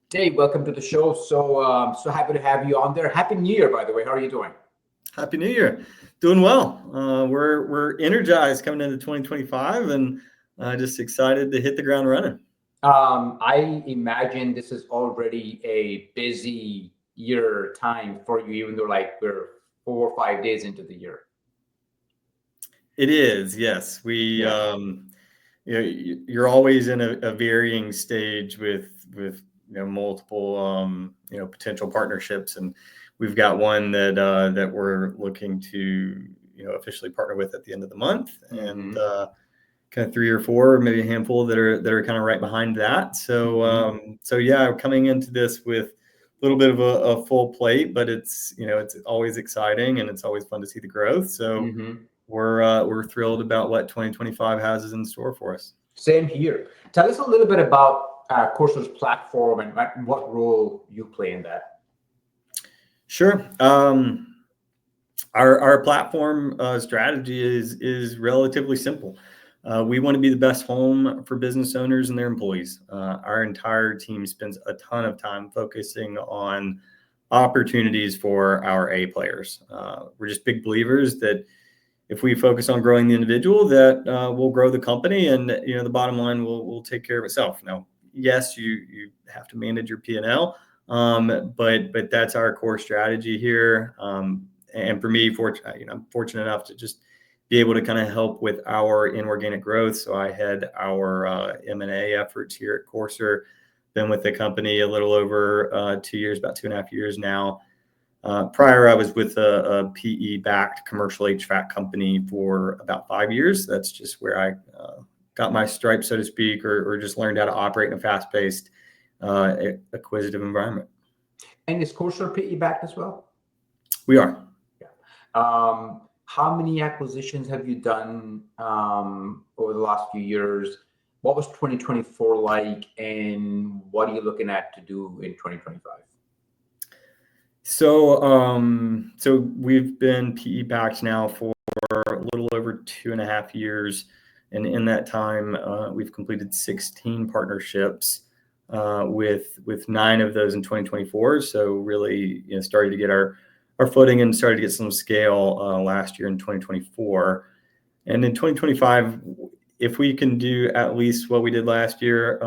Dave, welcome to the show. So happy to have you on there. Happy New Year, by the way. How are you doing? Happy New Year. Doing well. We're energized coming into 2025 and just excited to hit the ground running. I imagine this is already a busy year time for you, even though like we're 4 or 5 days into the year. It is, yes. You're always in a varying stage with multiple potential partnerships, and we've got one that we're looking to officially partner with at the end of the month, and kind of 3 or 4, maybe a handful that are kind of right behind that. So coming into this with a little bit of a full plate, but it's always exciting and it's always fun to see the growth. So we're thrilled about what 2025 has in store for us. Same here. Tell us a little bit about Courser's platform and what role you play in that. Sure. Our platform strategy is relatively simple. We want to be the best home for business owners and their employees. Our entire team spends a ton of time focusing on opportunities for our A players. We're just big believers that if we focus on growing the individual, that we'll grow the company, and the bottom line will take care of itself. Now, yes, you have to manage your P&L, but that's our core strategy here. And for me, I'm fortunate enough to just be able to kind of help with our inorganic growth. So I head our M&A efforts here at Courser. Been with the company a little over 2 years, about 2.5 years now. Prior, I was with a PE-backed commercial HVAC company for about 5 years. That's just where I got my stripes, so to speak, or just learned how to operate in a fast-paced, acquisitive environment. And is Courser PE-backed as well? We are. Yeah. How many acquisitions have you done over the last few years? What was 2024 like, and what are you looking at to do in 2025? So we've been PE backed now for a little over 2.5 years, and in that time, we've completed 16 partnerships, with 9 of those in 2024. So really, started to get our footing and started to get some scale last year in 2024, and in 2025, if we can do at least what we did last year,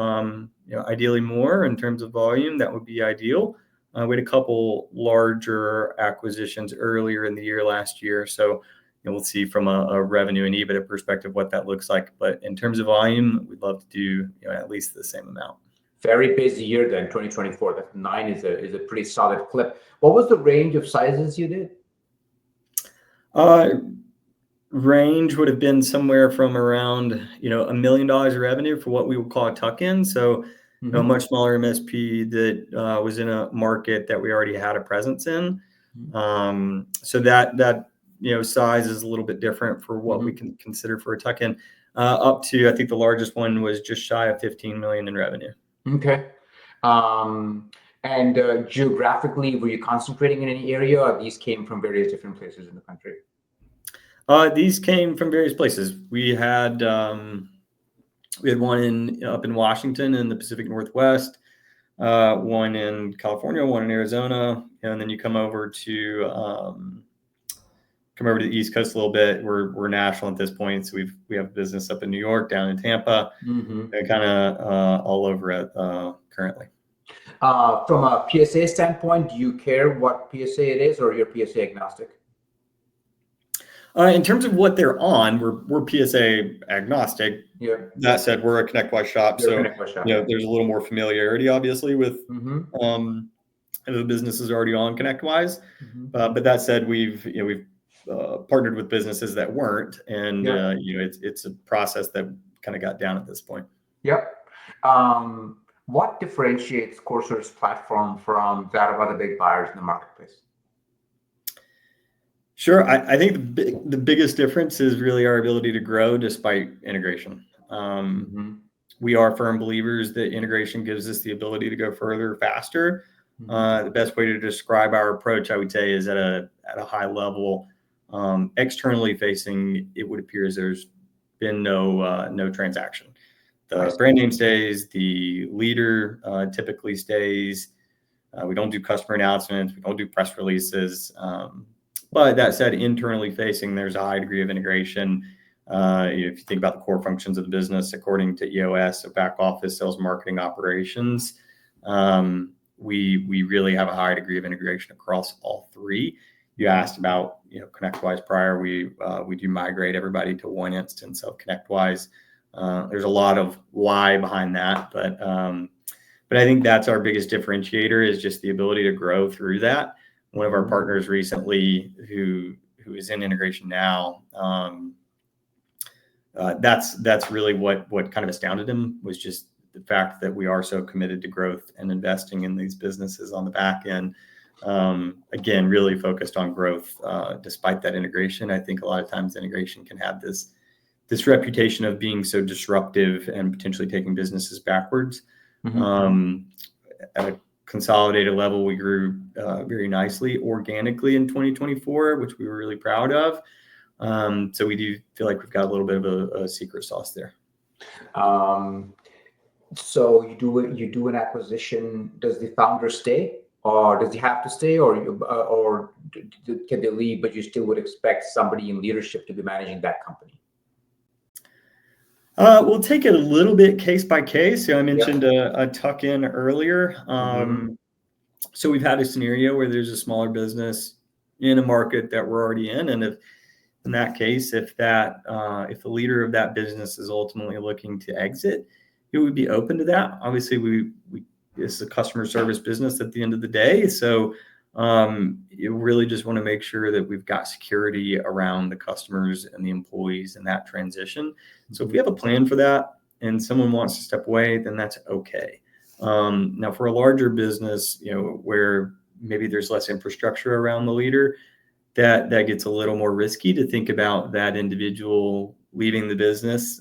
ideally more in terms of volume, that would be ideal. We had a couple larger acquisitions earlier in the year last year, so we'll see from a revenue and EBITDA perspective what that looks like. But in terms of volume, we'd love to do at least the same amount. Very busy year then, 2024. That 9 is a pretty solid clip. What was the range of sizes you did? Range would have been somewhere from around $1 million of revenue for what we would call a tuck-in. So a much smaller MSP that was in a market that we already had a presence in. So that size is a little bit different for what we can consider for a tuck-in. Up to, I think the largest one was just shy of 15 million in revenue. Okay. And geographically, were you concentrating in any area, or these came from various different places in the country? These came from various places. We had one up in Washington in the Pacific Northwest, one in California, one in Arizona, and then you come over to the East Coast a little bit. We're national at this point, so we have business up in New York, down in Tampa, and kind of all over it currently. From a PSA standpoint, do you care what PSA it is, or you're PSA agnostic? In terms of what they're on, we're PSA agnostic. Yeah. That said, we're a ConnectWise shop, so shop. There's a little more familiarity, obviously, with the businesses already on ConnectWise. But that said, we've partnered with businesses that weren't, and it's a process that kind of got down at this point. Yep. What differentiates Courser's platform from that of other big buyers in the marketplace? Sure. I think the biggest difference is really our ability to grow despite integration. We are firm believers that integration gives us the ability to go further, faster. The best way to describe our approach, I would say, is at a high level. Externally facing, it would appear as there's been no transaction. The brand name stays, the leader typically stays. We don't do customer announcements. We don't do press releases. But that said, internally facing, there's a high degree of integration. If you think about the core functions of the business, according to EOS, so back office, sales, marketing, operations, we really have a high degree of integration across all three. You asked about ConnectWise prior. We do migrate everybody to one instance of ConnectWise. There's a lot of why behind that, but I think that's our biggest differentiator, is just the ability to grow through that. One of our partners recently, who is in integration now, that's really what kind of astounded him, was just the fact that we are so committed to growth and investing in these businesses on the back end. Again, really focused on growth despite that integration. I think a lot of times integration can have this reputation of being so disruptive and potentially taking businesses backwards. At a consolidated level, we grew very nicely organically in 2024, which we were really proud of. So we do feel like we've got a little bit of a secret sauce there. So you do an acquisition. Does the founder stay, or does he have to stay, or can they leave, but you still would expect somebody in leadership to be managing that company? We'll take it a little bit case by case. So I mentioned a tuck-in earlier. So we've had a scenario where there's a smaller business in a market that we're already in, and if in that case, if the leader of that business is ultimately looking to exit, it would be open to that. Obviously, it's a customer service business at the end of the day, so you really just want to make sure that we've got security around the customers and the employees in that transition. So if we have a plan for that and someone wants to step away, then that's okay. Now, for a larger business, where maybe there's less infrastructure around the leader, that gets a little more risky to think about that individual leaving the business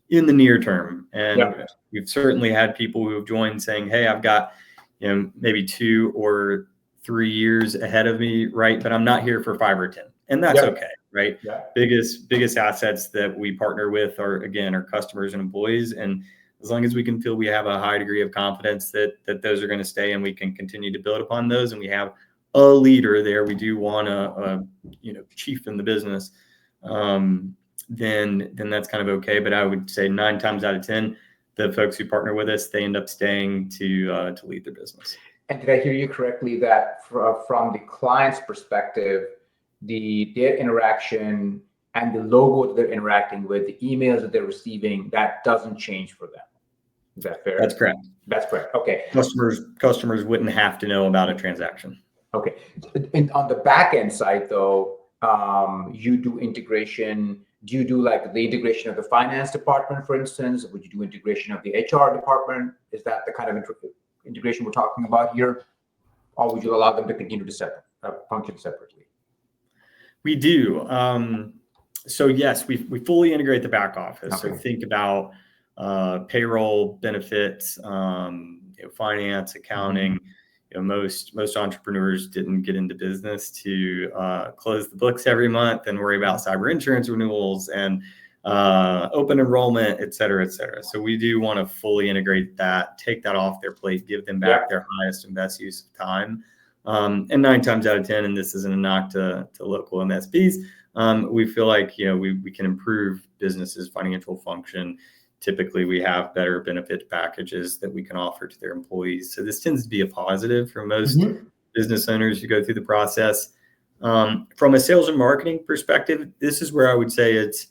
in the near term. And we've certainly had people who have joined saying, "Hey, I've got maybe 2 or 3 years ahead of me, right? But I'm not here for 5 or 10," and that's okay, right? Biggest assets that we partner with are customers and employees, and as long as we can feel we have a high degree of confidence that those are going to stay and we can continue to build upon those, and we have a leader there, we do want a chief in the business, then that's kind of okay. But I would say 9 times out of 10, the folks who partner with us, they end up staying to lead their business. And did I hear you correctly that from the client's perspective, their interaction and the logo that they're interacting with, the emails that they're receiving, that doesn't change for them? Is that fair? That's correct. That's correct. Okay. Customers wouldn't have to know about a transaction. Okay. And on the back end side, though, you do integration. Do you do like the integration of the finance department, for instance? Would you do integration of the HR department? Is that the kind of integration we're talking about here? Or would you allow them to continue to function separately? We do. So yes, we fully integrate the back office. Okay. So think about payroll, benefits, finance, accounting. Most entrepreneurs didn't get into business to close the books every month and worry about cyber insurance renewals and open enrollment, et cetera, et cetera. So we do want to fully integrate that, take that off their plate, give them back their highest and best use of time. And 9 times out of 10, and this isn't a knock to local MSPs, we feel like we can improve businesses' financial function. Typically, we have better benefit packages that we can offer to their employees. So this tends to be a positive for most business owners who go through the process. From a sales and marketing perspective, this is where I would say it's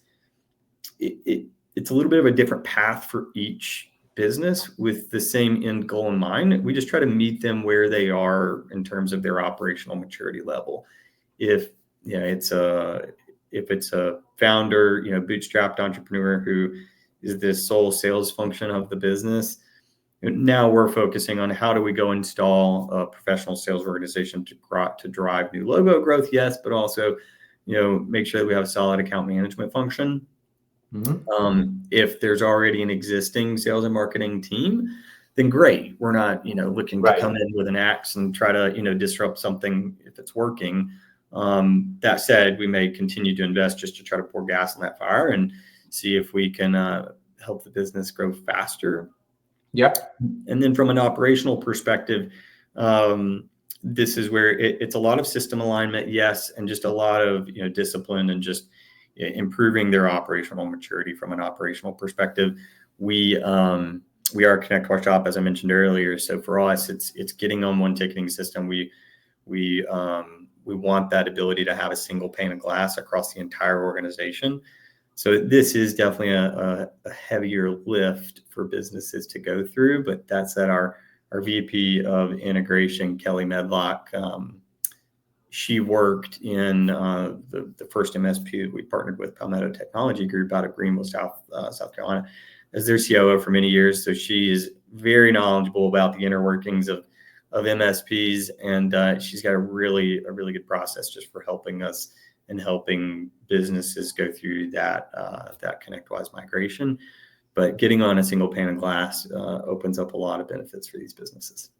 a little bit of a different path for each business with the same end goal in mind. We just try to meet them where they are in terms of their operational maturity level. If it's a founder, bootstrapped entrepreneur who is this sole sales function of the business, now we're focusing on how do we go install a professional sales organization to drive new logo growth, yes, but also make sure that we have a solid account management function. If there's already an existing sales and marketing team, then great. We're not looking to come in with an axe and try to disrupt something if it's working. That said, we may continue to invest just to try to pour gas on that fire and see if we can help the business grow faster. Yeah. And then from an operational perspective, this is where it's a lot of system alignment, yes, and just a lot of discipline and just improving their operational maturity from an operational perspective. We are a connect car shop, as I mentioned earlier. So for us, it's getting on one ticketing system. We want that ability to have a single pane of glass across the entire organization. So this is definitely a heavier lift for businesses to go through, but that said, our VP of integration, Kelly Medlock, she worked in the first MSP that we partnered with, Palmetto Technology Group out of Grenville, South Carolina, as their COO for many years. So she is very knowledgeable about the inner workings of MSPs, and she's got a really good process just for helping us and helping businesses go through that ConnectWise migration. But getting on a single pane of glass opens up a lot of benefits for these businesses.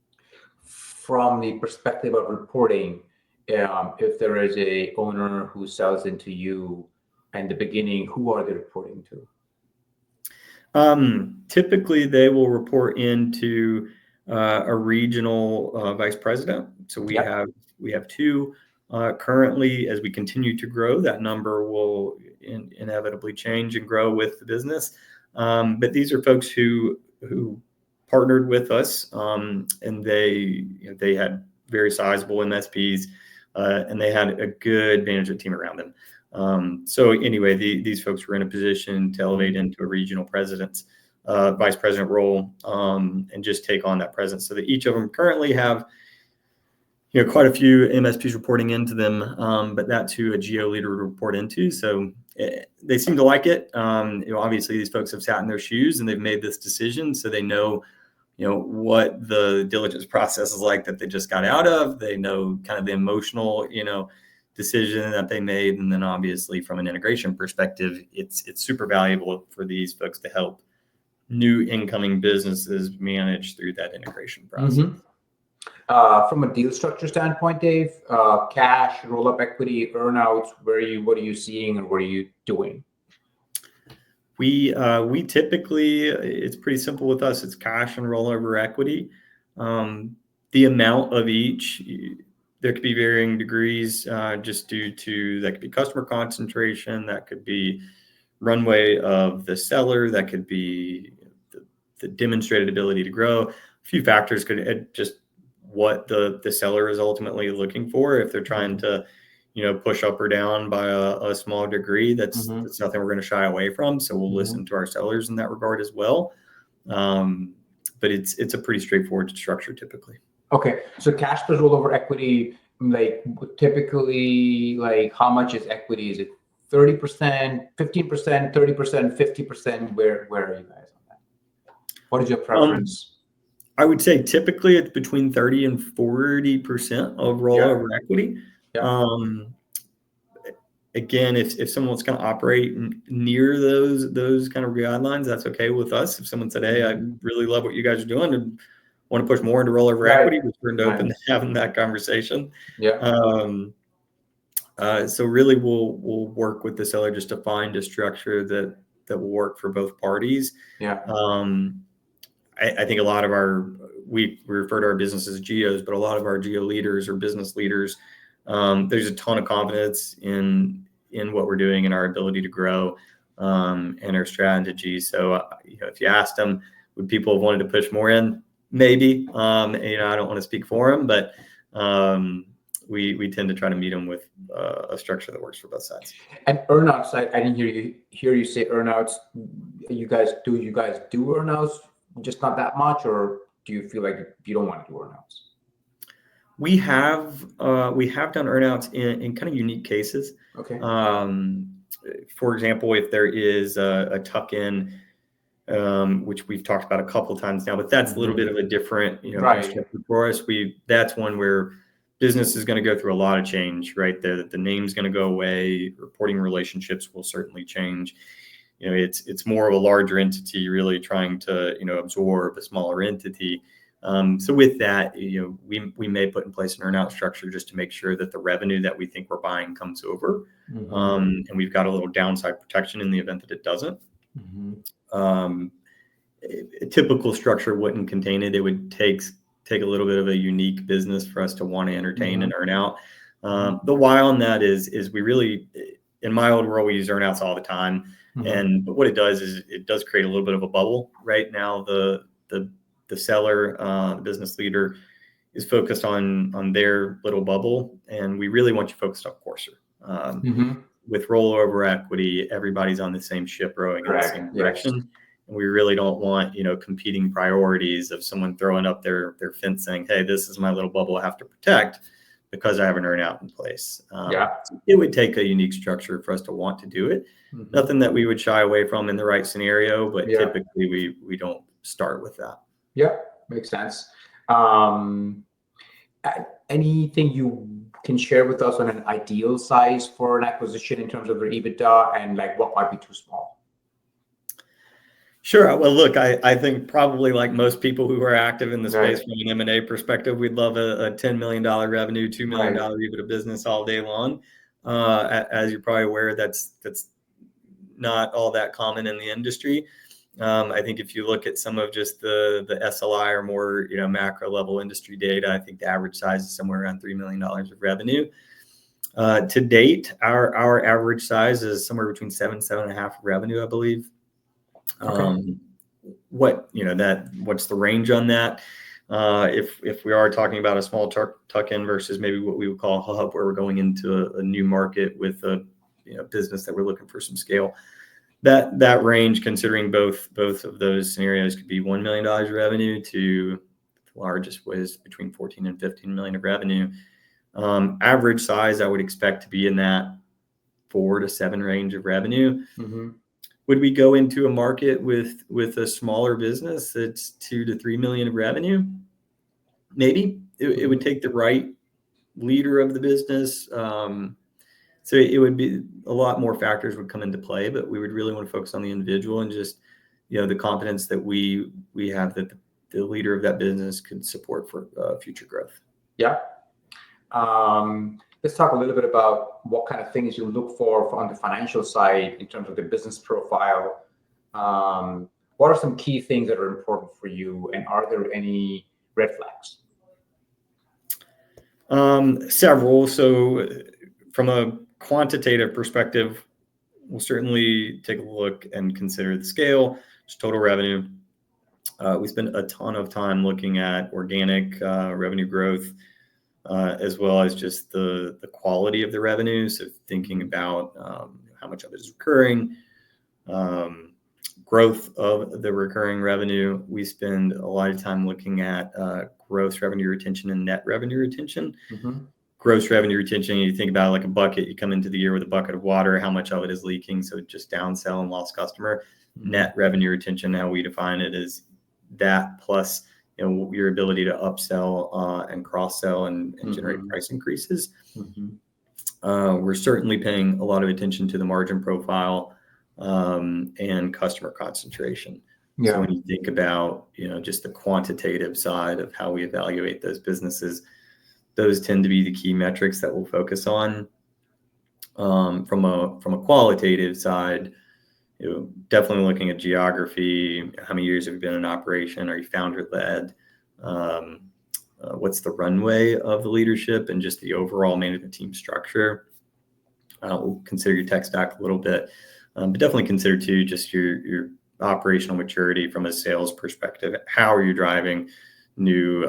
From the perspective of reporting, if there is a owner who sells into you in the beginning, who are they reporting to? Typically, they will report into a regional vice president. So we have two currently. As we continue to grow, that number will inevitably change and grow with the business. But these are folks who partnered with us, and they had very sizable MSPs, and they had a good management team around them. So anyway, these folks were in a position to elevate into a regional president's vice president role, and just take on that presence. So that each of them currently have quite a few MSPs reporting into them, but that's who a geo leader would report into. So they seem to like it. Obviously, these folks have sat in their shoes and they've made this decision, so they know what the diligence process is like that they just got out of. They know kind of the emotional decision that they made, and then obviously from an integration perspective, it's super valuable for these folks to help new incoming businesses manage through that integration process. Mm-hmm. From a deal structure standpoint, Dave, cash, roll-up equity, earnouts, what are you seeing and what are you doing? We typically, it's pretty simple with us. It's cash and rollover equity. The amount of each, there could be varying degrees, just due to, that could be customer concentration, that could be runway of the seller, that could be the demonstrated ability to grow. A few factors could just what the seller is ultimately looking for. If they're trying to push up or down by a small degree, that's nothing we're going to shy away from. So we'll listen to our sellers in that regard as well. But it's a pretty straightforward structure typically. Okay. So cash plus rollover equity, like typically, like how much is equity? Is it 30%, 15%, 30%, 50%? Where are you guys on that? What is your preference? I would say typically it's between 30 and 40% of rollover equity. Again, if someone's going to operate near those kind of guidelines, that's okay with us. If someone said, "Hey, I really love what you guys are doing and want to push more into rollover equity," we're open to having that conversation. So really, we'll work with the seller just to find a structure that will work for both parties. I think a lot of we refer to our business as geos, but a lot of our geo leaders or business leaders, there's a ton of confidence in what we're doing and our ability to grow, and our strategy. So, if you asked them, would people have wanted to push more in? Maybe. I don't want to speak for them, but we tend to try to meet them with a structure that works for both sides. And earnouts, I didn't hear you say earnouts. You guys do earnouts? Just not that much, or do you feel like you don't want to do earnouts? We have done earnouts in kind of unique cases. Okay. For example, if there is a tuck-in, which we've talked about a couple of times now, but that's a little bit of a different structure for us. That's one where business is going to go through a lot of change, right? The name's going to go away. Reporting relationships will certainly change. It's more of a larger entity really trying to absorb a smaller entity. So with that, we may put in place an earnout structure just to make sure that the revenue that we think we're buying comes over, and we've got a little downside protection in the event that it doesn't. a typical structure wouldn't contain it. It would take a little bit of a unique business for us to want to entertain an earnout. The why on that is we really, in my old world, we use earnouts all the time. But what it does is it does create a little bit of a bubble. Right now, the seller, the business leader, is focused on their little bubble, and we really want you focused on Courser. With rollover equity, everybody's on the same ship rowing in the same direction. And we really don't want, competing priorities of someone throwing up their fence saying, hey, this is my little bubble I have to protect because I have an earnout in place. It would take a unique structure for us to want to do it. Nothing that we would shy away from in the right scenario, but typically we don't start with that. Yeah, makes sense. Anything you can share with us on an ideal size for an acquisition in terms of their EBITDA, and like what might be too small? Sure. Well, look, I think probably like most people who are active in the space from an M&A perspective, we'd love a $10 million revenue, $2 million EBITDA business all day long. As you're probably aware, that's not all that common in the industry. I think if you look at some of just the SLI or more macro level industry data, I think the average size is somewhere around $3 million of revenue. To date, our average size is somewhere between 7.5 revenue, I believe. What's the range on that? If we are talking about a small tuck-in versus maybe what we would call a hub, where we're going into a new market with a business that we're looking for some scale, that range, considering both of those scenarios, could be $1 million revenue to the largest was between 14 and 15 million of revenue. Average size, I would expect to be in that 4 to 7 range of revenue. Would we go into a market with a smaller business that's 2 to 3 million of revenue? Maybe. It would take the right leader of the business. So it would be a lot more factors would come into play, but we would really want to focus on the individual and just, the confidence that we have that the leader of that business could support for future growth. Yeah. Let's talk a little bit about what kind of things you look for on the financial side in terms of the business profile. What are some key things that are important for you, and are there any red flags? Several. So from a quantitative perspective, we'll certainly take a look and consider the scale, just total revenue. We spend a ton of time looking at organic revenue growth, as well as just the quality of the revenue. So thinking about how much of it is recurring, growth of the recurring revenue. We spend a lot of time looking at gross revenue retention and net revenue retention. Gross revenue retention, you think about like a bucket, you come into the year with a bucket of water, how much of it is leaking? So just downsell and lost customer. Net revenue retention, how we define it, is that plus your ability to upsell and cross-sell and generate price increases. We're certainly paying a lot of attention to the margin profile and customer concentration. So when you think about just the quantitative side of how we evaluate those businesses, those tend to be the key metrics that we'll focus on. From a qualitative side, definitely looking at geography. How many years have you been in operation? Are you founder-led? What's the runway of the leadership and just the overall management team structure? We'll consider your tech stack a little bit, but definitely consider too just your operational maturity from a sales perspective. How are you driving new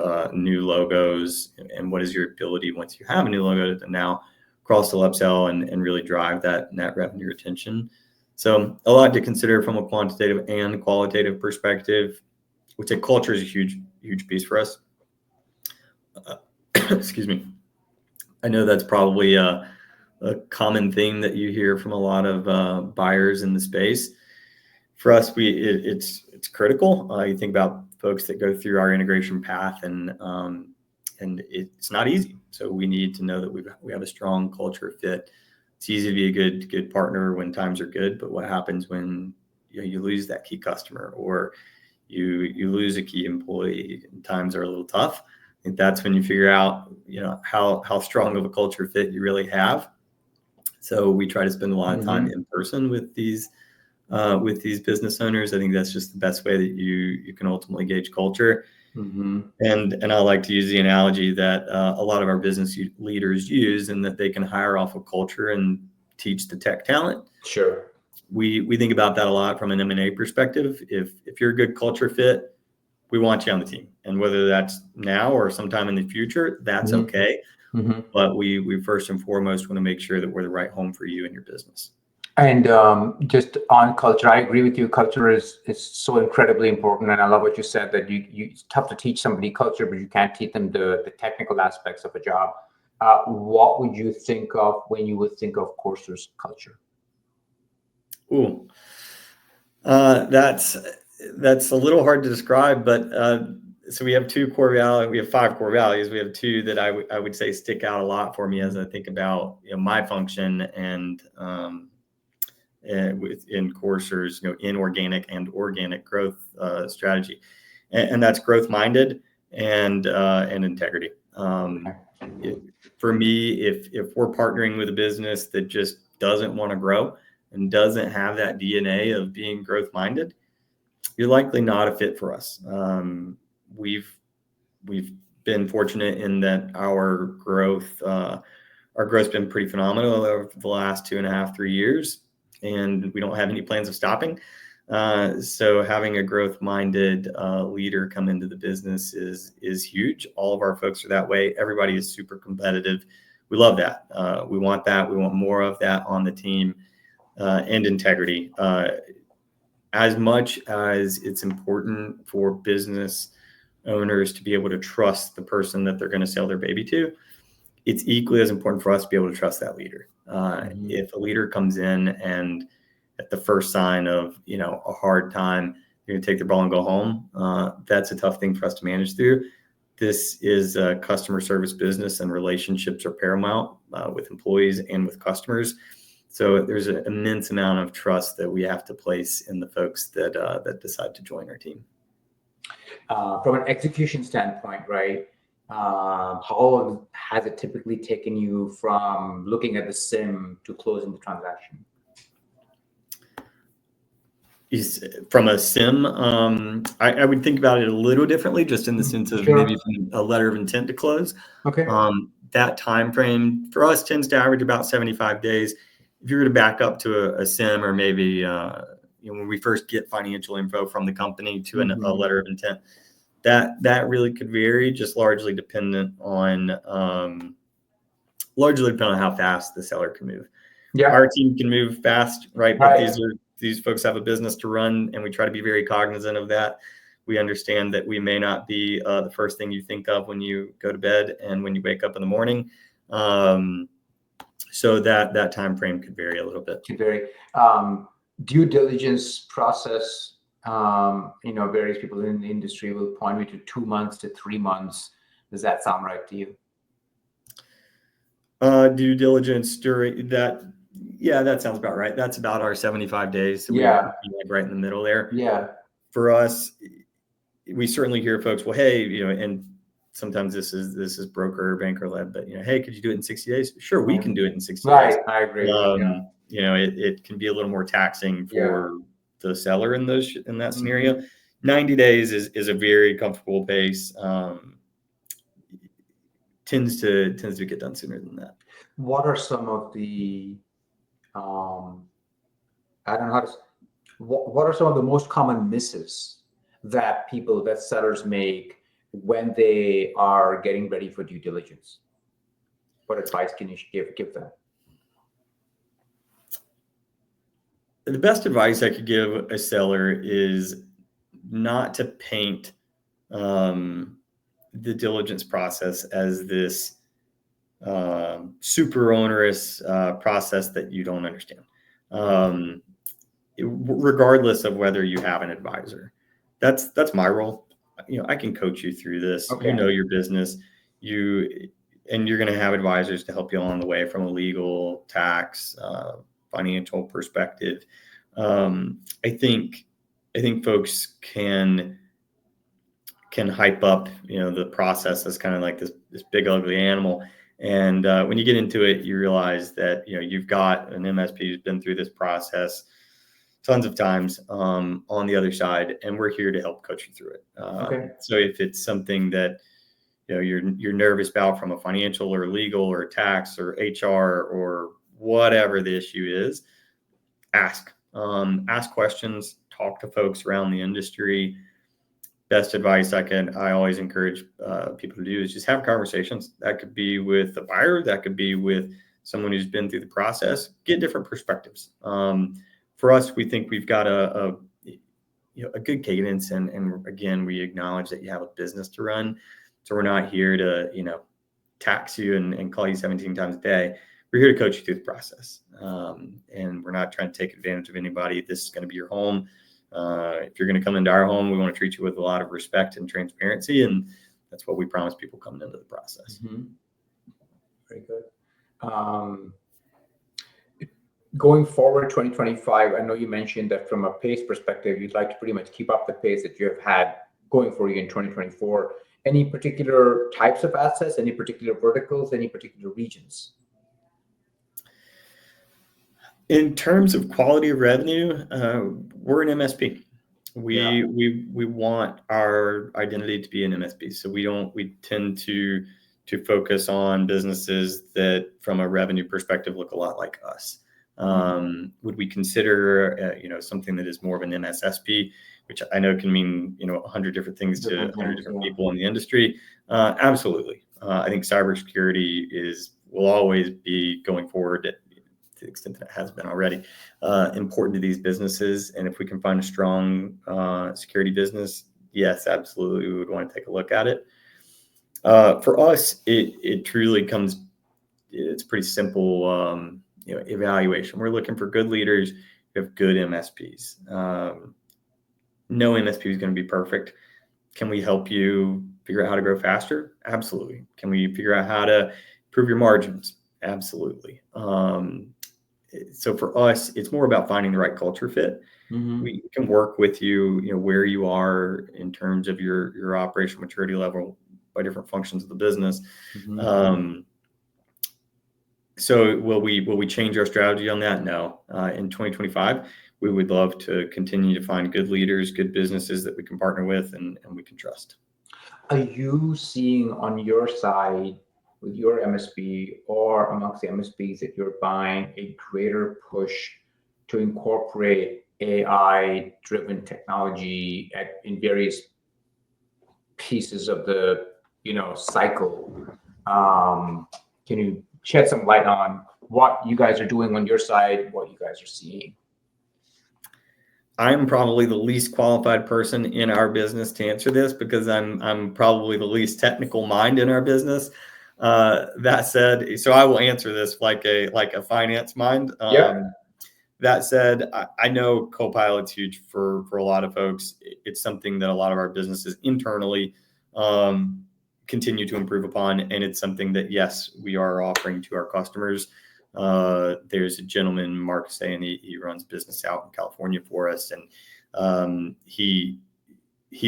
logos, and what is your ability once you have a new logo to now cross-sell, upsell, and really drive that net revenue retention? So a lot to consider from a quantitative and qualitative perspective. I would say culture is a huge piece for us. Excuse me. I know that's probably a common theme that you hear from a lot of buyers in the space. For us, it's critical. You think about folks that go through our integration path, and it's not easy. So we need to know that we have a strong culture fit. It's easy to be a good partner when times are good, but what happens when you lose that key customer, or you lose a key employee and times are a little tough? I think that's when you figure out how strong of a culture fit you really have. So we try to spend a lot of time in person with these with these business owners. I think that's just the best way that you can ultimately gauge culture. Mm-hmm. And I like to use the analogy that a lot of our business leaders use, and that they can hire off of culture and teach the tech talent. Sure. We think about that a lot from an M&A perspective. If you're a good culture fit, we want you on the team, and whether that's now or sometime in the future, that's Mm-hmm. okay. Mm-hmm. But we first and foremost want to make sure that we're the right home for you and your business. And just on culture, I agree with you. Culture is so incredibly important, and I love what you said, that it's tough to teach somebody culture, but you can't teach them the technical aspects of a job. What would you think of when you would think of Courser's culture? Ooh, that's a little hard to describe, but so we have two core values. We have 5 core values. We have 2 that I would say stick out a lot for me as I think about my function and within Courser's inorganic and organic growth strategy, and that's growth minded and integrity. For me, if we're partnering with a business that just doesn't want to grow and doesn't have that DNA of being growth minded, you're likely not a fit for us. We've been fortunate in that our growth's been pretty phenomenal over the last 2.5, 3 years, and we don't have any plans of stopping. So having a growth-minded leader come into the business is huge. All of our folks are that way. Everybody is super competitive. We love that. We want that. We want more of that on the team. And integrity. As much as it's important for business owners to be able to trust the person that they're going to sell their baby to, it's equally as important for us to be able to trust that leader. If a leader comes in and at the first sign of a hard time, you're going to take the ball and go home, that's a tough thing for us to manage through. This is a customer service business, and relationships are paramount with employees and with customers. So there's an immense amount of trust that we have to place in the folks that decide to join our team. From an execution standpoint, right? How long has it typically taken you from looking at the SIM to closing the transaction? From a SIM, I would think about it a little differently, just in the sense of maybe from a letter of intent to close. Okay. That time frame for us tends to average about 75 days. If you're going to back up to a SIM, or maybe when we first get financial info from the company to a letter of intent, that really could vary, just largely dependent on how fast the seller can move. Yeah, our team can move fast, right? Right. But these folks have a business to run, and we try to be very cognizant of that. We understand that we may not be the first thing you think of when you go to bed and when you wake up in the morning. So that time frame could vary a little bit. Could vary. Due diligence process, various people in the industry will point me to 2 months to 3 months. Does that sound right to you? Due diligence during that, yeah, that sounds about right. That's about our 75 days. So Yeah. we're right in the middle there. Yeah. For us, we certainly hear folks, well, hey, and sometimes this is broker or banker led, but hey, could you do it in 60 days? Sure, we can do it in 60 days. I agree. It can be a little more taxing for the seller in that scenario. 90 days is a very comfortable pace. Tends to get done sooner than that. What are some of the what are some of the most common misses that sellers make when they are getting ready for due diligence? What advice can you give them? The best advice I could give a seller is not to paint the diligence process as this super onerous process that you don't understand. Regardless of whether you have an advisor, that's my role. I can coach you through this. Okay. Your business, you're going to have advisors to help you along the way from a legal, tax, financial perspective. I think folks can hype up, the process as kind of like this big ugly animal. And when you get into it, you realize that, you've got an MSP who's been through this process tons of times on the other side, and we're here to help coach you through it. Okay. So if it's something that you're nervous about from a financial or legal or tax or HR or whatever the issue is, ask questions, talk to folks around the industry. Best advice I always encourage people to do is just have conversations. That could be with the buyer, that could be with someone who's been through the process. Get different perspectives. For us, we think we've got a good cadence, and again, we acknowledge that you have a business to run. So we're not here to, tax you and call you 17 times a day. We're here to coach you through the process. And we're not trying to take advantage of anybody. This is going to be your home. If you're going to come into our home, we want to treat you with a lot of respect and transparency. And that's what we promise people coming into the process. Mm-hmm. Very good. Going forward, 2025, I know you mentioned that from a pace perspective, you'd like to pretty much keep up the pace that you have had going for you in 2024. Any particular types of assets, any particular verticals, any particular regions? In terms of quality of revenue, we're an MSP. We want our identity to be an MSP. So we tend to focus on businesses that from a revenue perspective look a lot like us. Would we consider something that is more of an MSSP, which I know can mean 100 different things to 100 different people in the industry? Absolutely. I think cybersecurity will always be going forward to the extent that it has been already important to these businesses. And if we can find a strong security business, yes, absolutely, we would want to take a look at it. For us, it truly it's pretty simple. Evaluation. We're looking for good leaders who have good MSPs. No MSP is going to be perfect. Can we help you figure out how to grow faster? Absolutely. Can we figure out how to improve your margins? Absolutely. So for us, it's more about finding the right culture fit. Mm-hmm. We can work with you, where you are in terms of your operational maturity level by different functions of the business. Mm-hmm. So will we change our strategy on that? No. In 2025, we would love to continue to find good leaders, good businesses that we can partner with and we can trust. Are you seeing on your side with your MSP or amongst the MSPs that you're buying a greater push to incorporate AI-driven technology in various pieces of the cycle? Can you shed some light on what you guys are doing on your side, what you guys are seeing? I'm probably the least qualified person in our business to answer this because I'm probably the least technical mind in our business. That said, so I will answer this like a finance mind. That said, I know Copilot's huge for a lot of folks. It's something that a lot of our businesses internally continue to improve upon, and it's something that yes, we are offering to our customers. There's a gentleman, Mark saying he runs business out in California for us, and he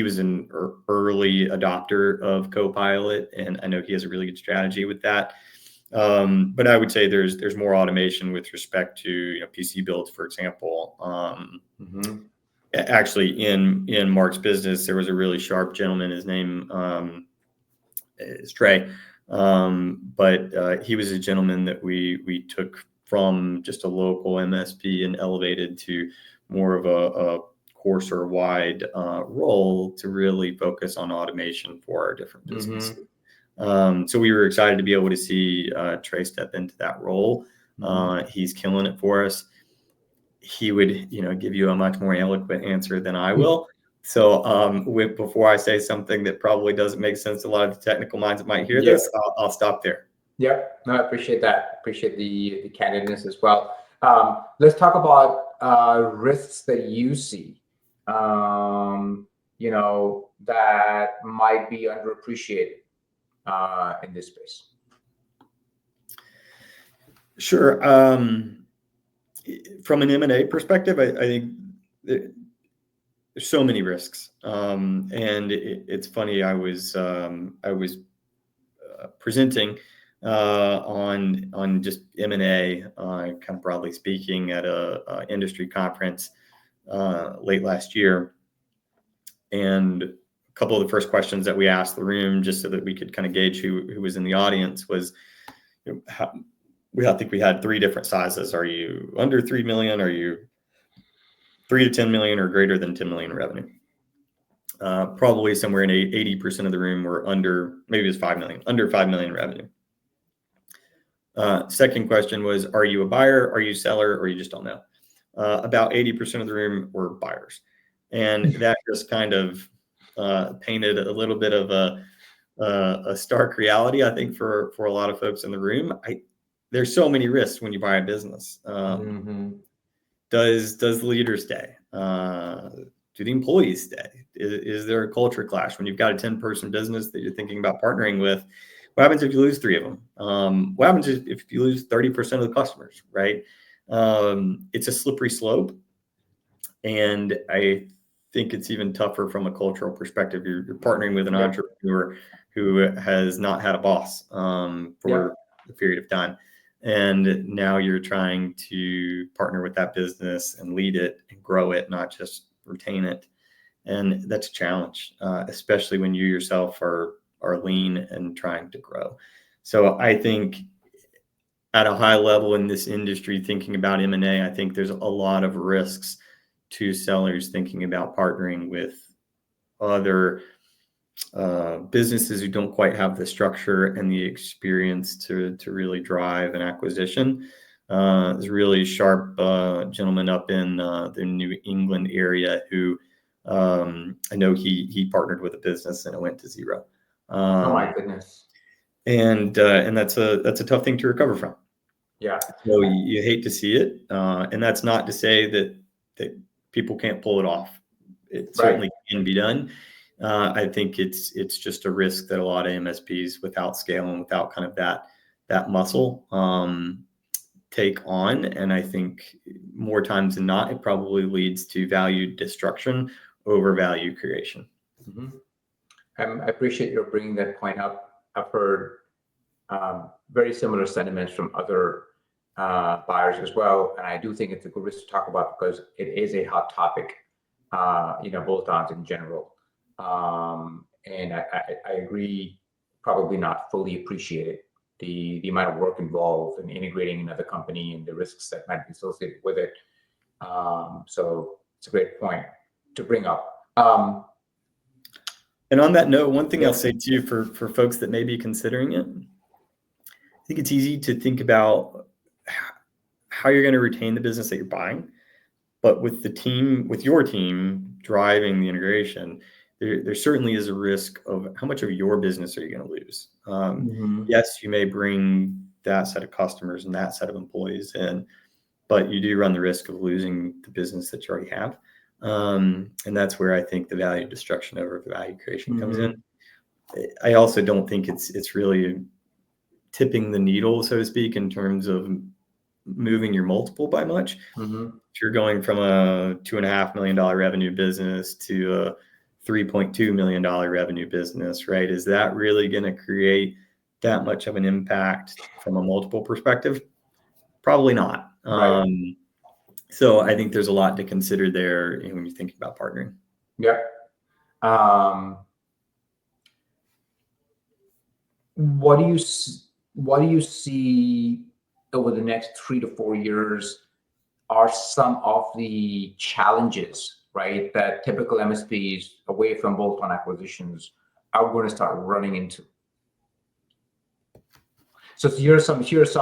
was an early adopter of Copilot, and I know he has a really good strategy with that. But I would say there's more automation with respect to PC builds, for example. Actually, in Mark's business, there was a really sharp gentleman. His name is Trey. But he was a gentleman that we took from just a local MSP and elevated to more of a courser wide role to really focus on automation for our different businesses. So we were excited to be able to see Trey step into that role. He's killing it for us. He would, give you a much more eloquent answer than I will. So before I say something that probably doesn't make sense to a lot of the technical minds that might hear this, I'll stop there. Yeah, no, I appreciate that. Appreciate the candidness as well. Let's talk about risks that you see, that might be underappreciated in this space. Sure. From an M&A perspective, I think there's so many risks. And it's funny, I was presenting on just M&A, kind of broadly speaking, at a industry conference late last year. And a couple of the first questions that we asked the room, just so that we could kind of gauge who was in the audience, was, I think we had 3 different sizes. Are you under 3 million? Are you 3 to 10 million or greater than 10 million in revenue? Probably somewhere in 80% of the room were under, maybe it was 5 million, under 5 million in revenue. Second question was, are you a buyer? Are you a seller? Or you just don't know? About 80% of the room were buyers. And that just kind of painted a little bit of a stark reality, I think, for a lot of folks in the room. There's so many risks when you buy a business. Does the leader stay? Do the employees stay? Is there a culture clash when you've got a 10-person business that you're thinking about partnering with? What happens if you lose 3 of them? What happens if you lose 30% of the customers, right? It's a slippery slope. And I think it's even tougher from a cultural perspective. You're partnering with an entrepreneur who has not had a boss for a period of time. And now you're trying to partner with that business and lead it and grow it, not just retain it. And that's a challenge, especially when you yourself are lean and trying to grow. So I think at a high level in this industry, thinking about M&A, I think there's a lot of risks to sellers thinking about partnering with other businesses who don't quite have the structure and the experience to really drive an acquisition. There's a really sharp gentleman up in the New England area who I know he partnered with a business and it went to zero. Oh my goodness! And that's a tough thing to recover from. Yeah. So you hate to see it, and that's not to say that people can't pull it off. It certainly can be done. I think it's just a risk that a lot of MSPs without scale and without kind of that muscle take on. And I think more times than not, it probably leads to value destruction over value creation. Mm-hmm. I appreciate your bringing that point up. I've heard very similar sentiments from other buyers as well. And I do think it's a good risk to talk about because it is a hot topic, bolt-ons in general. And I agree, probably not fully appreciated the amount of work involved in integrating another company and the risks that might be associated with it. So it's a great point to bring up. And on that note, one thing I'll say too, for folks that may be considering it, I think it's easy to think about how you're going to retain the business that you're buying, but with your team driving the integration, there certainly is a risk of how much of your business are you going to lose. Yes, you may bring that set of customers and that set of employees in, but you do run the risk of losing the business that you already have. And that's where I think the value destruction over value creation comes in. I also don't think it's really tipping the needle, so to speak, in terms of moving your multiple by much. If you're going from a $2.5 million revenue business to a $3.2 million revenue business, right? Is that really going to create that much of an impact from a multiple perspective? Probably not. Right. So I think there's a lot to consider there when you think about partnering. Yeah. What do you see over the next 3 to 4 years are some of the challenges, right, that typical MSPs away from bolt-on acquisitions are going to start running into? So here's some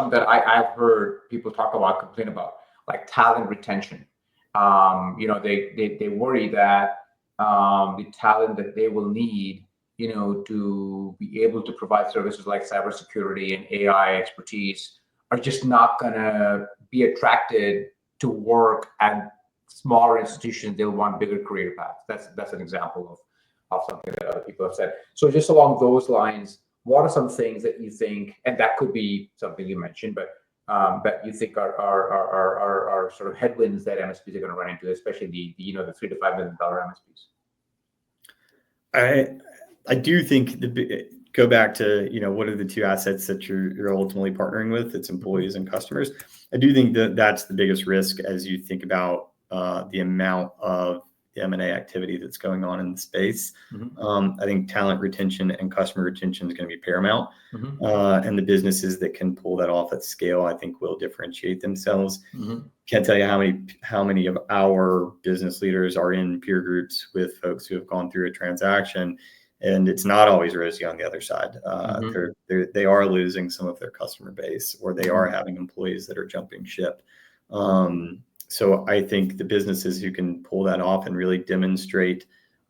that I've heard people complain about, like talent retention. They worry that the talent that they will need, to be able to provide services like cybersecurity and AI expertise are just not going to be attracted to work at smaller institutions. They'll want bigger career paths. That's an example of something that other people have said. So just along those lines, what are some things that you think, and that could be something you mentioned, but that you think are sort of headwinds that MSPs are going to run into, especially the $3 to $5 million MSPs? I do think go back to what are the 2 assets that you're ultimately partnering with? It's employees and customers. I do think that that's the biggest risk as you think about the amount of the M&A activity that's going on in the space. I think talent retention and customer retention is going to be paramount. And the businesses that can pull that off at scale, I think, will differentiate themselves. Can't tell you how many of our business leaders are in peer groups with folks who have gone through a transaction, and it's not always rosy on the other side. They are losing some of their customer base, or they are having employees that are jumping ship. So I think the businesses who can pull that off and really demonstrate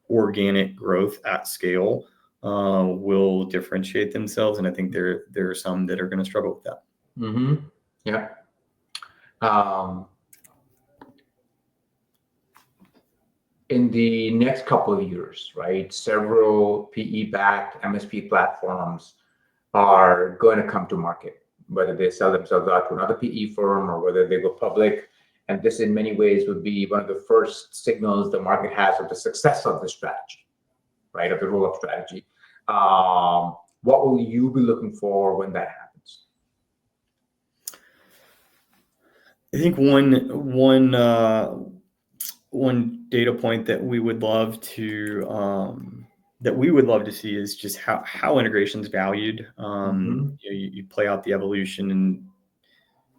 organic growth at scale will differentiate themselves. And I think there are some that are going to struggle with that. Yeah. In the next couple of years, right, several PE-backed MSP platforms are going to come to market, whether they sell themselves out to another PE firm or whether they go public. And this, in many ways, would be one of the first signals the market has of the success of the strategy, right, of the roll-up strategy. What will you be looking for when that happens? I think one data point that we would love to see is just how integration is valued. You play out the evolution and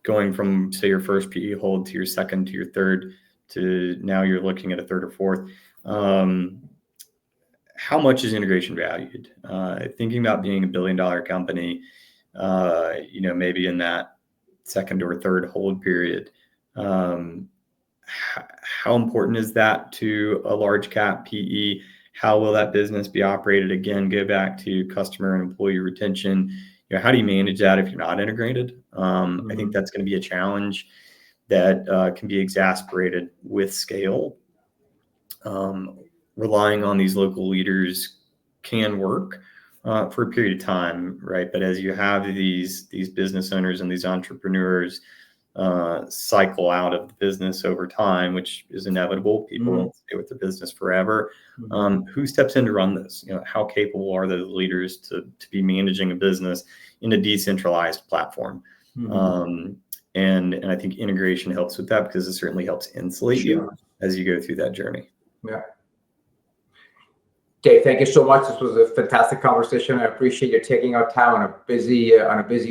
going from, say, your first PE hold to your second to your third to now you're looking at a third or fourth. How much is integration valued? Thinking about being $1 billion company, maybe in that second or third hold period, how important is that to a large cap PE? How will that business be operated? Again, go back to customer and employee retention. How do you manage that if you're not integrated? I think that's going to be a challenge that can be exacerbated with scale. Relying on these local leaders can work for a period of time, right? But as you have these business owners and these entrepreneurs cycle out of the business over time, which is inevitable, people won't stay with the business forever. Who steps in to run this? How capable are those leaders to be managing a business in a decentralized platform? And I think integration helps with that because it certainly helps insulate you as you go through that journey. Yeah. Dave, thank you so much. This was a fantastic conversation. I appreciate you taking our time on a busy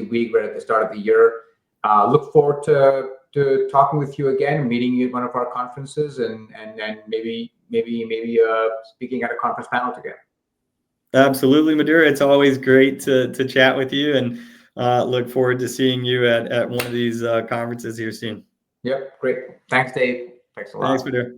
week right at the start of the year. Look forward to talking with you again, meeting you at one of our conferences, and maybe speaking at a conference panel together. Absolutely, Madura. It's always great to chat with you, and look forward to seeing you at one of these conferences here soon. Yep, great. Thanks, Dave. Thanks a lot. Thanks, Madura.